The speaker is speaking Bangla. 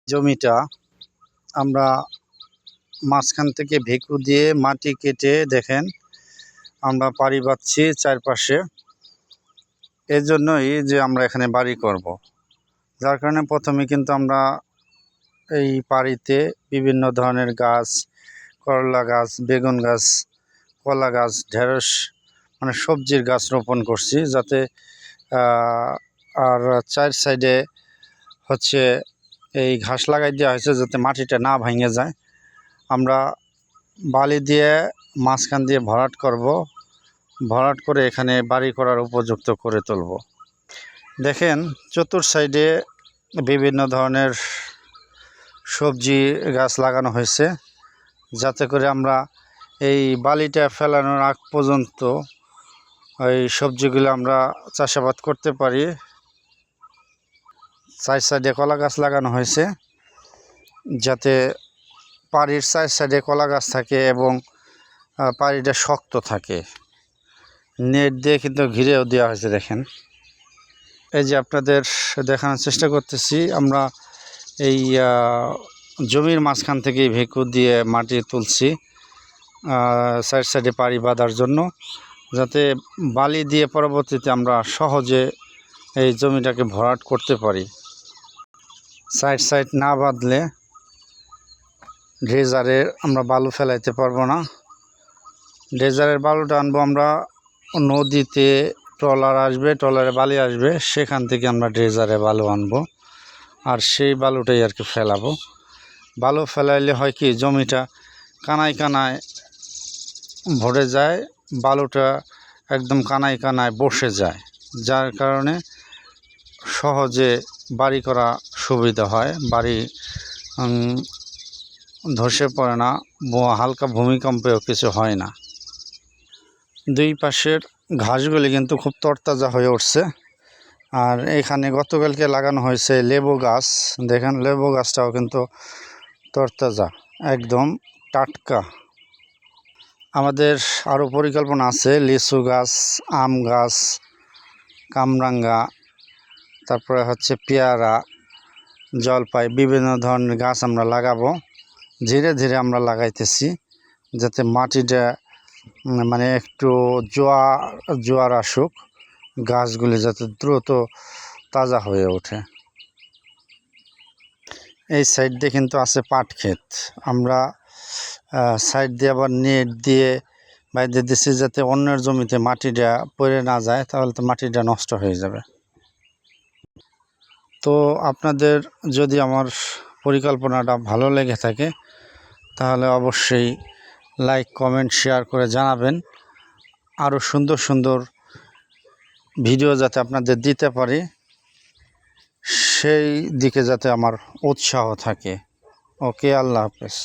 জমিটা আমরা মাঝখান থেকে ভেকু দিয়ে মাটি কেটে দেখেন আমরা পাড়ি বাঁধছি চারপাশে। এজন্যই যে আমরা এখানে বাড়ি করব, যার কারণে প্রথমে কিন্তু আমরা এই পাড়িতে বিভিন্ন ধরনের গাছ, করলা গাছ, বেগুন গাছ, কলা গাছ, ঢেঁড়স মানে সবজির গাছ রোপণ করছি, যাতে আর চার সাইডে হচ্ছে এই ঘাস লাগাই দেওয়া হয়েছে যাতে মাটিটা না ভেঙে যায়। আমরা বালি দিয়ে মাঝখান দিয়ে ভরাট করব, ভরাট করে এখানে বাড়ি করার উপযুক্ত করে তুলব। দেখেন চতুর সাইডে বিভিন্ন ধরনের সবজি গাছ লাগানো হয়েছে, যাতে করে আমরা এই বালিটা ফেলানোর আগ পর্যন্ত এই সবজিগুলো আমরা চাষাবাদ করতে পারি। চার সাইডে কলা গাছ লাগানো হয়েছে, যাতে পাড়ির চার সাইডে কলা গাছ থাকে এবং পাড়িটা শক্ত থাকে। নেট দিয়ে কিন্তু ঘিরেও দেওয়া হয়েছে। দেখেন এই যে আপনাদের দেখানোর চেষ্টা করতেছি, আমরা এই জমির মাঝখান থেকে ভেকু দিয়ে মাটি তুলছি সাইড সাইডে পাড়ি বাঁধার জন্য, যাতে বালি দিয়ে পরবর্তীতে আমরা সহজে এই জমিটাকে ভরাট করতে পারি। সাইড সাইড না বাঁধলে ড্রেজারের আমরা বালু ফেলাইতে পারবো না। ড্রেজারের বালুটা আনবো আমরা নদীতে, ট্রলার আসবে, ট্রলারে বালি আসবে, সেখান থেকে আমরা ড্রেজারে বালু আনবো, আর সেই বালুটাই আর কি ফেলাবো। বালু ফেলাইলে হয় কি, জমিটা কানায় কানায় ভরে যায়, বালুটা একদম কানায় কানায় বসে যায়, যার কারণে সহজে বাড়ি করা সুবিধা হয়। বাড়ি ধসে পড়ে না, হালকা ভূমিকম্পেও কিছু হয় না। দুই পাশের ঘাসগুলি কিন্তু খুব তরতাজা হয়ে উঠছে। আর এখানে গতকালকে লাগানো হয়েছে লেবু গাছ। দেখেন লেবু গাছটাও কিন্তু তরতাজা, একদম টাটকা। আমাদের আরও পরিকল্পনা আছে লিচু গাছ, আম গাছ, কামরাঙ্গা, তারপরে হচ্ছে পেয়ারা, জলপাই, বিভিন্ন ধরনের গাছ আমরা লাগাবো। ধীরে ধীরে আমরা লাগাইতেছি, যাতে মাটিটা মানে একটু জোয়ার আসুক, গাছগুলি যাতে দ্রুত তাজা হয়ে ওঠে। এই সাইড দিয়ে কিন্তু আছে পাট ক্ষেত, আমরা সাইড দিয়ে আবার নেট দিয়ে বাইরে দিচ্ছি, যাতে অন্যের জমিতে মাটিটা পড়ে না যায়, তাহলে তো মাটিটা নষ্ট হয়ে যাবে। তো আপনাদের যদি আমার পরিকল্পনাটা ভালো লেগে থাকে, তাহলে অবশ্যই লাইক, কমেন্ট, শেয়ার করে জানাবেন। আরও সুন্দর সুন্দর ভিডিও যাতে আপনাদের দিতে পারি, সেই দিকে যাতে আমার উৎসাহ থাকে। ওকে, আল্লাহ হাফেজ।